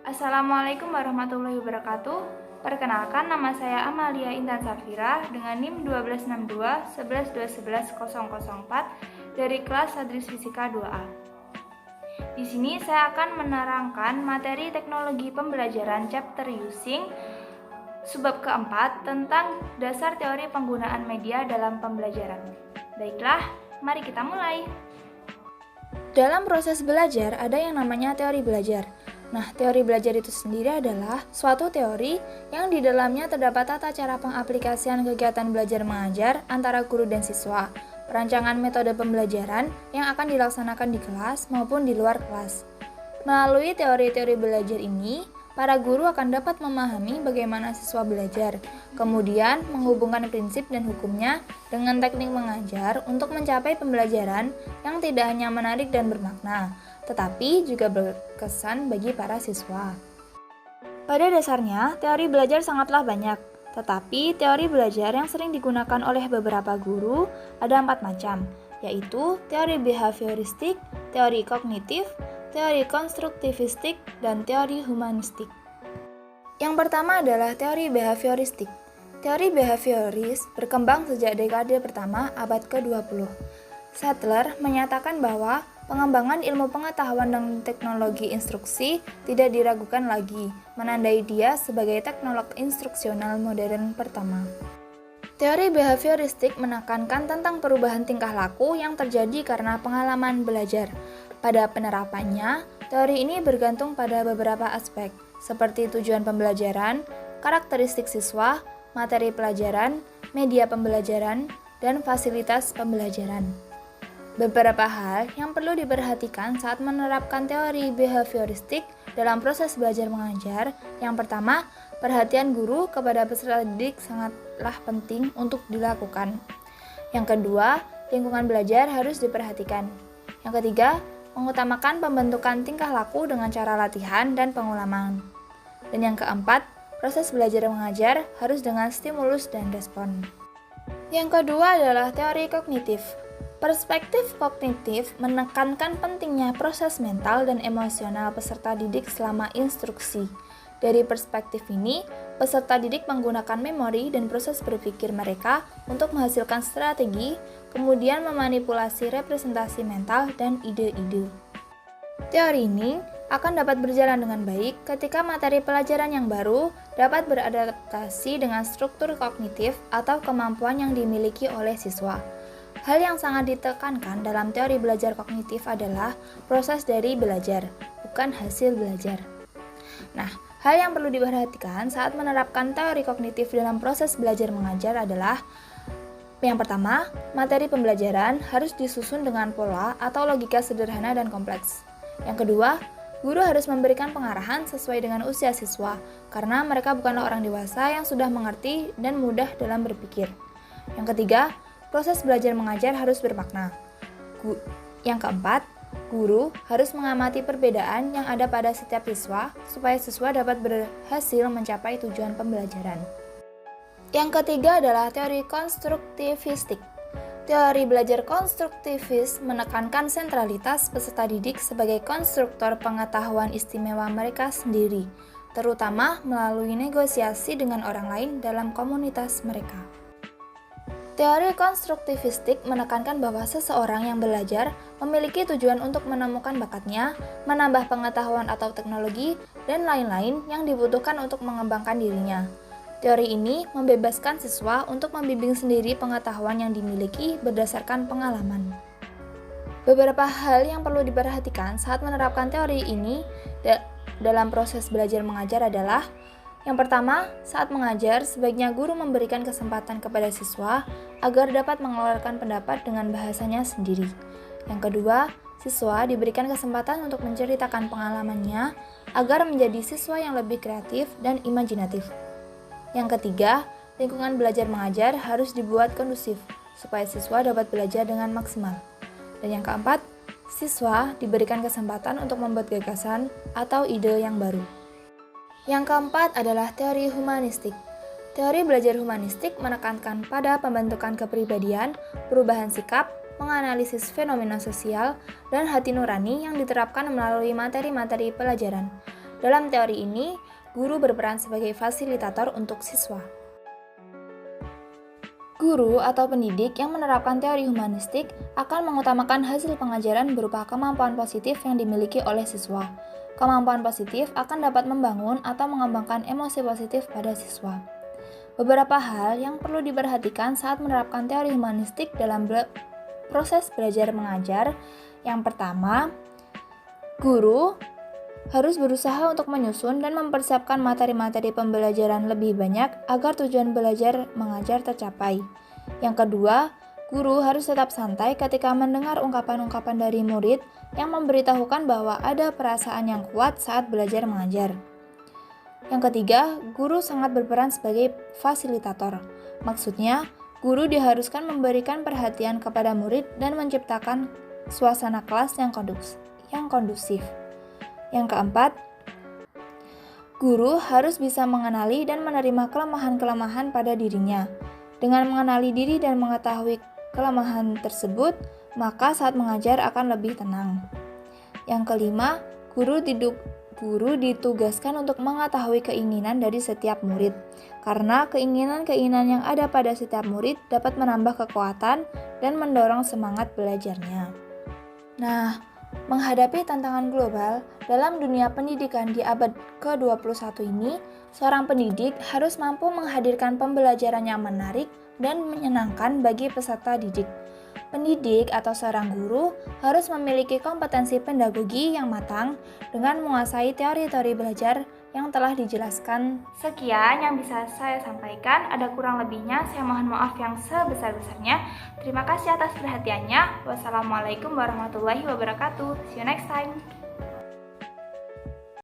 Assalamualaikum warahmatullahi wabarakatuh. Perkenalkan, nama saya Amalia Intan Safira dengan NIM 1262 dari kelas Hadris Fisika 2A. Di sini saya akan menerangkan materi teknologi pembelajaran chapter using subbab keempat tentang dasar teori penggunaan media dalam pembelajaran. Baiklah, mari kita mulai. Dalam proses belajar ada yang namanya teori belajar. Nah, teori belajar itu sendiri adalah suatu teori yang di dalamnya terdapat tata cara pengaplikasian kegiatan belajar mengajar antara guru dan siswa, perancangan metode pembelajaran yang akan dilaksanakan di kelas maupun di luar kelas. Melalui teori-teori belajar ini, para guru akan dapat memahami bagaimana siswa belajar, kemudian menghubungkan prinsip dan hukumnya dengan teknik mengajar untuk mencapai pembelajaran yang tidak hanya menarik dan bermakna, tetapi juga berkesan bagi para siswa. Pada dasarnya, teori belajar sangatlah banyak, tetapi teori belajar yang sering digunakan oleh beberapa guru ada 4 macam, yaitu teori behavioristik, teori kognitif, teori konstruktivistik, dan teori humanistik. Yang pertama adalah teori behavioristik. Teori behavioris berkembang sejak dekade pertama abad ke-20. Sattler menyatakan bahwa pengembangan ilmu pengetahuan dan teknologi instruksi tidak diragukan lagi, menandai dia sebagai teknolog instruksional modern pertama. Teori behavioristik menekankan tentang perubahan tingkah laku yang terjadi karena pengalaman belajar. Pada penerapannya, teori ini bergantung pada beberapa aspek, seperti tujuan pembelajaran, karakteristik siswa, materi pelajaran, media pembelajaran, dan fasilitas pembelajaran. Beberapa hal yang perlu diperhatikan saat menerapkan teori behavioristik dalam proses belajar mengajar. Yang pertama, perhatian guru kepada peserta didik sangatlah penting untuk dilakukan. Yang kedua, lingkungan belajar harus diperhatikan. Yang ketiga, mengutamakan pembentukan tingkah laku dengan cara latihan dan pengulangan. Dan yang keempat, proses belajar mengajar harus dengan stimulus dan respon. Yang kedua adalah teori kognitif. Perspektif kognitif menekankan pentingnya proses mental dan emosional peserta didik selama instruksi. Dari perspektif ini, peserta didik menggunakan memori dan proses berpikir mereka untuk menghasilkan strategi, kemudian memanipulasi representasi mental dan ide-ide. Teori ini akan dapat berjalan dengan baik ketika materi pelajaran yang baru dapat beradaptasi dengan struktur kognitif atau kemampuan yang dimiliki oleh siswa. Hal yang sangat ditekankan dalam teori belajar kognitif adalah proses dari belajar, bukan hasil belajar. Nah, hal yang perlu diperhatikan saat menerapkan teori kognitif dalam proses belajar mengajar adalah yang pertama, materi pembelajaran harus disusun dengan pola atau logika sederhana dan kompleks. Yang kedua, guru harus memberikan pengarahan sesuai dengan usia siswa, karena mereka bukanlah orang dewasa yang sudah mengerti dan mudah dalam berpikir. Yang ketiga, proses belajar mengajar harus bermakna. Yang keempat, guru harus mengamati perbedaan yang ada pada setiap siswa supaya siswa dapat berhasil mencapai tujuan pembelajaran. Yang ketiga adalah teori konstruktivistik. Teori belajar konstruktivis menekankan sentralitas peserta didik sebagai konstruktor pengetahuan istimewa mereka sendiri, terutama melalui negosiasi dengan orang lain dalam komunitas mereka. Teori konstruktivistik menekankan bahwa seseorang yang belajar memiliki tujuan untuk menemukan bakatnya, menambah pengetahuan atau teknologi, dan lain-lain yang dibutuhkan untuk mengembangkan dirinya. Teori ini membebaskan siswa untuk membimbing sendiri pengetahuan yang dimiliki berdasarkan pengalaman. Beberapa hal yang perlu diperhatikan saat menerapkan teori ini dalam proses belajar mengajar adalah: yang pertama, saat mengajar, sebaiknya guru memberikan kesempatan kepada siswa agar dapat mengeluarkan pendapat dengan bahasanya sendiri. Yang kedua, siswa diberikan kesempatan untuk menceritakan pengalamannya agar menjadi siswa yang lebih kreatif dan imajinatif. Yang ketiga, lingkungan belajar mengajar harus dibuat kondusif supaya siswa dapat belajar dengan maksimal. Dan yang keempat, siswa diberikan kesempatan untuk membuat gagasan atau ide yang baru. Yang keempat adalah teori humanistik. Teori belajar humanistik menekankan pada pembentukan kepribadian, perubahan sikap, menganalisis fenomena sosial, dan hati nurani yang diterapkan melalui materi-materi pelajaran. Dalam teori ini, guru berperan sebagai fasilitator untuk siswa. Guru atau pendidik yang menerapkan teori humanistik akan mengutamakan hasil pengajaran berupa kemampuan positif yang dimiliki oleh siswa. Kemampuan positif akan dapat membangun atau mengembangkan emosi positif pada siswa. Beberapa hal yang perlu diperhatikan saat menerapkan teori humanistik dalam proses belajar mengajar. Yang pertama, guru harus berusaha untuk menyusun dan mempersiapkan materi-materi pembelajaran lebih banyak agar tujuan belajar mengajar tercapai. Yang kedua, guru harus tetap santai ketika mendengar ungkapan-ungkapan dari murid yang memberitahukan bahwa ada perasaan yang kuat saat belajar mengajar. Yang ketiga, guru sangat berperan sebagai fasilitator. Maksudnya, guru diharuskan memberikan perhatian kepada murid dan menciptakan suasana kelas yang kondusif. Yang keempat, guru harus bisa mengenali dan menerima kelemahan-kelemahan pada dirinya. Dengan mengenali diri dan mengetahui kelemahan tersebut, maka saat mengajar akan lebih tenang. Yang kelima, guru ditugaskan untuk mengetahui keinginan dari setiap murid, karena keinginan-keinginan yang ada pada setiap murid dapat menambah kekuatan dan mendorong semangat belajarnya. Nah, menghadapi tantangan global dalam dunia pendidikan di abad ke-21 ini, seorang pendidik harus mampu menghadirkan pembelajaran yang menarik dan menyenangkan bagi peserta didik. Pendidik atau seorang guru harus memiliki kompetensi pedagogi yang matang dengan menguasai teori-teori belajar yang telah dijelaskan. Sekian yang bisa saya sampaikan, ada kurang lebihnya saya mohon maaf yang sebesar-besarnya. Terima kasih atas perhatiannya. Wassalamualaikum warahmatullahi wabarakatuh. See you next time.